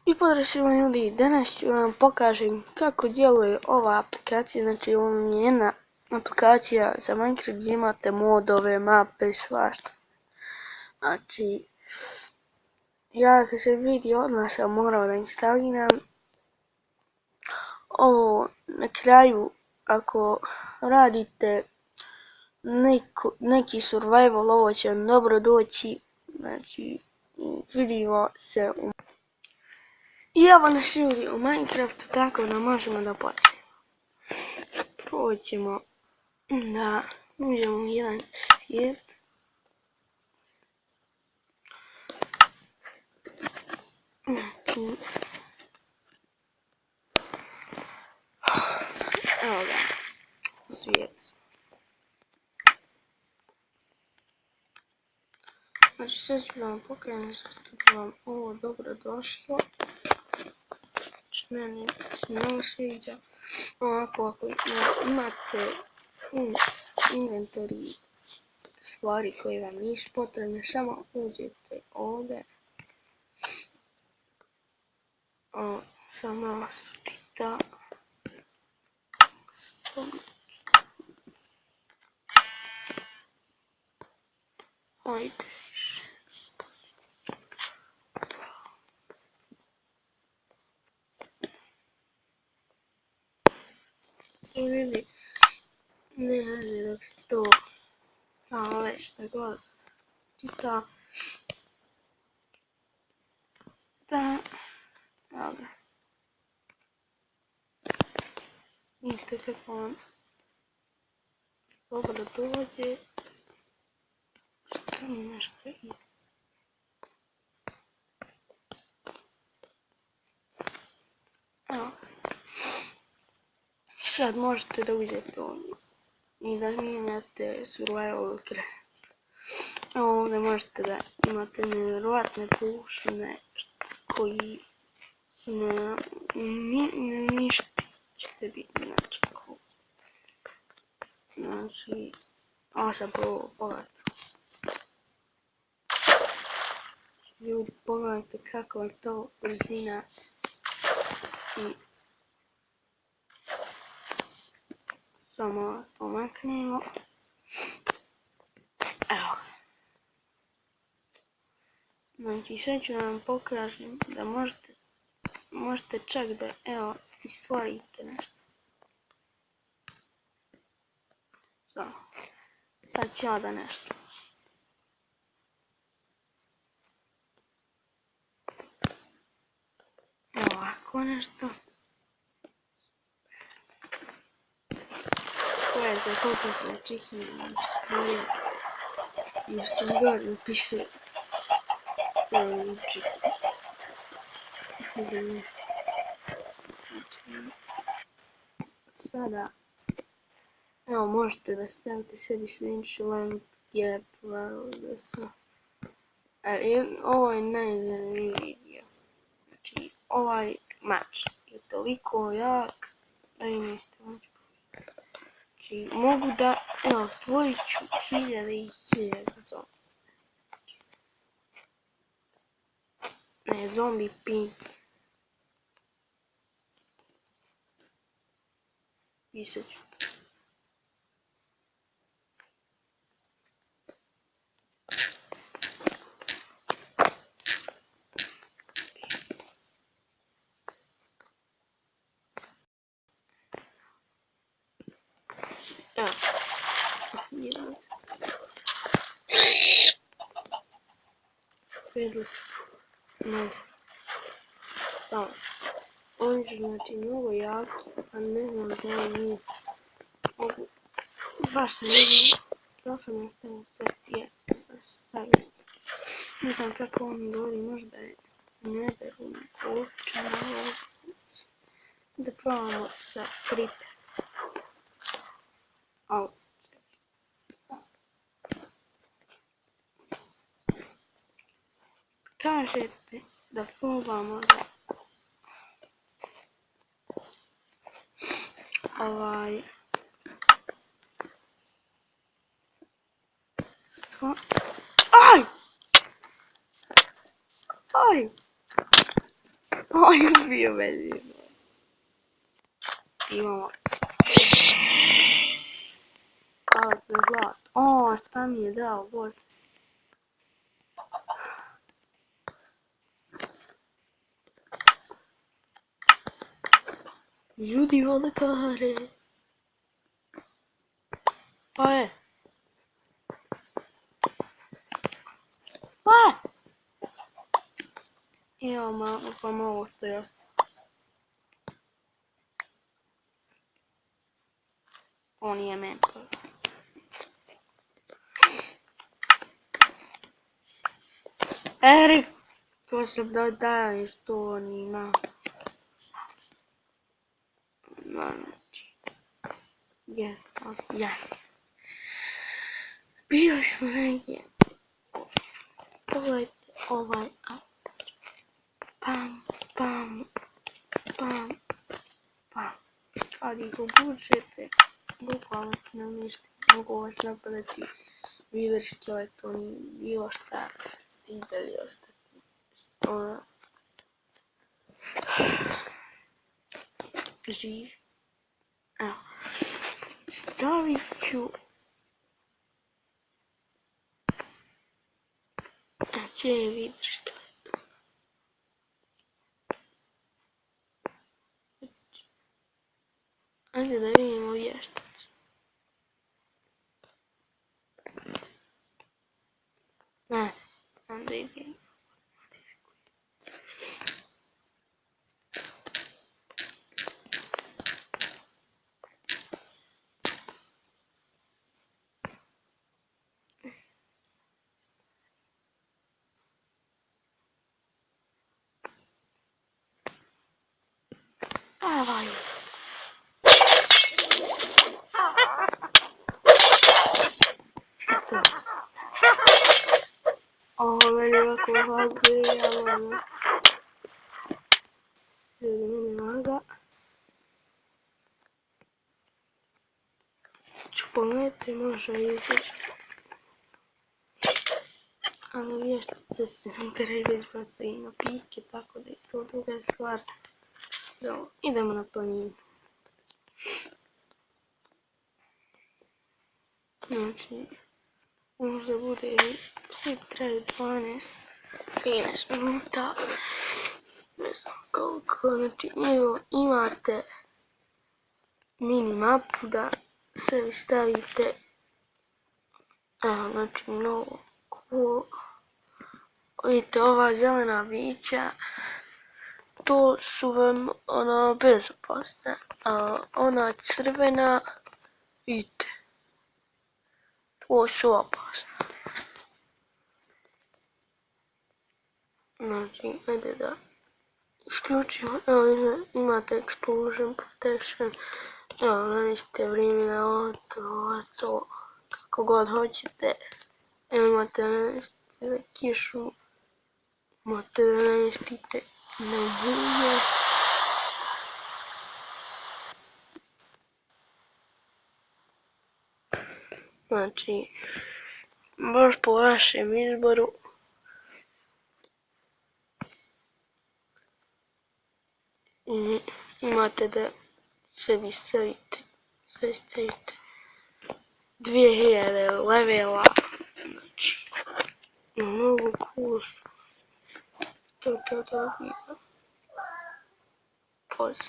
I pozdrav svima ljudi, danas ću vam pokažem kako djeluje ova aplikacija. Znači ovo je jedna aplikacija za Minecraft gdje imate modove, mape i svašta. Znači, ja kad sam vidio odmah sam morao da instaliram. Ovo na kraju, ako radite neki survival, ovo će vam dobro doći. Znači, vidimo se u... I evo nas ljudi u Minecraftu, tako da možemo da počnemo. Prvo ćemo da uđemo u jedan svijet. Znači, evo ga, svijet. Znači sad ću vam pokazati zašto bi vam ovo dobro došlo. Znači meni se mnogo sviđa. Ovako, ako imate inventory stvari koje vam nisu potrebne, samo uđete ovdje. Samo stita. Ajde. I vidi, ne hazi dok se to tamo već šta god čita. Da, evo ga. Vidite kako on dobro dođe. Što mi nešto ide? Evo. Sad možete da uđete ovdje i da mijenjate survival kreativ. Evo ovdje možete da imate nevjerojatne površine koji su ništa ćete biti inače ko. Znači, ovo sam prvo pogledati. Ljudi, pogledajte kako je to brzina i samo pomaknemo. Evo. Znači sad ću vam pokažem da možete čak da, evo, stvorite nešto. Sad ću ja da nešto. Evo ovako nešto. Pogledajte koliko sam čekio, znači stvorio. Još sam gore napisao cijeli učit. Sada, evo možete da stavite sebi sljedeći length, gap, da sve. Ovo je najzanimljiviji dio. Znači, ovaj mač je toliko jak da vi nećete moći pobjediti. Znači, mogu da, evo, stvorit ću hiljade i hiljade zombi. Ne, zombi pin. Pisat ću. Evo. Peru. Nice. Tamo. Oni su znači mnogo jaki, a ne znam da je nije. Mogu. Baš se ne znam. Da sam ja stavio sve. Jesam sve stavio. Ne znam kako on govori, možda je Netherun očana ovo. Da probamo sa Creeper. Au. Kažete da probamo da Aj! Aj! On je bio bezidno. Imamo. Hvala za zlato. O, šta mi je dao, bože. Ljudi vole pare. Pa je. Pa je. Evo malo, pa malo što je ostalo. On nije meni. Erik! To sam da daje što on ima. Znači. Jesam. Ja. Bili smo negdje. Pogledajte ovaj. Pam, pam, pam, pam. Kad ih obučete, bukvalno ću namještiti. Mogu vas napadati vidar skeletoni, bilo šta, stidali ostati. Živ. Evo. Stavit ću. Gdje je vidar skeleton? Ajde da vidimo vještac. Ne, onda idem. Davaj. Eto. Ovo meni ovako hladuje, ali ono. Ljudi meni laga. Ću pogledati, može izaći. Ali vještice se nam treba izbacati i na pike, tako da je to druga stvar. Idemo na planinu. Znači, možda bude klip traju 13 minuta. Ne znam koliko, znači imate mini mapu da sebi stavite. Evo, znači mnogo cool. Vidite, ova zelena bića, to su vam ona bezopasna, a ona crvena, vidite, to su opasne. Znači, ajde da isključimo, evo imate explosion protection, evo namjestite vrijeme na to, kako god hoćete, evo imate namjestite za kišu, imate da namjestite na bulje. Znači, baš po vašem izboru. I imate da sebi stavite 2000 levela. Znači, mnogo cool. To vidim. Pozdrav.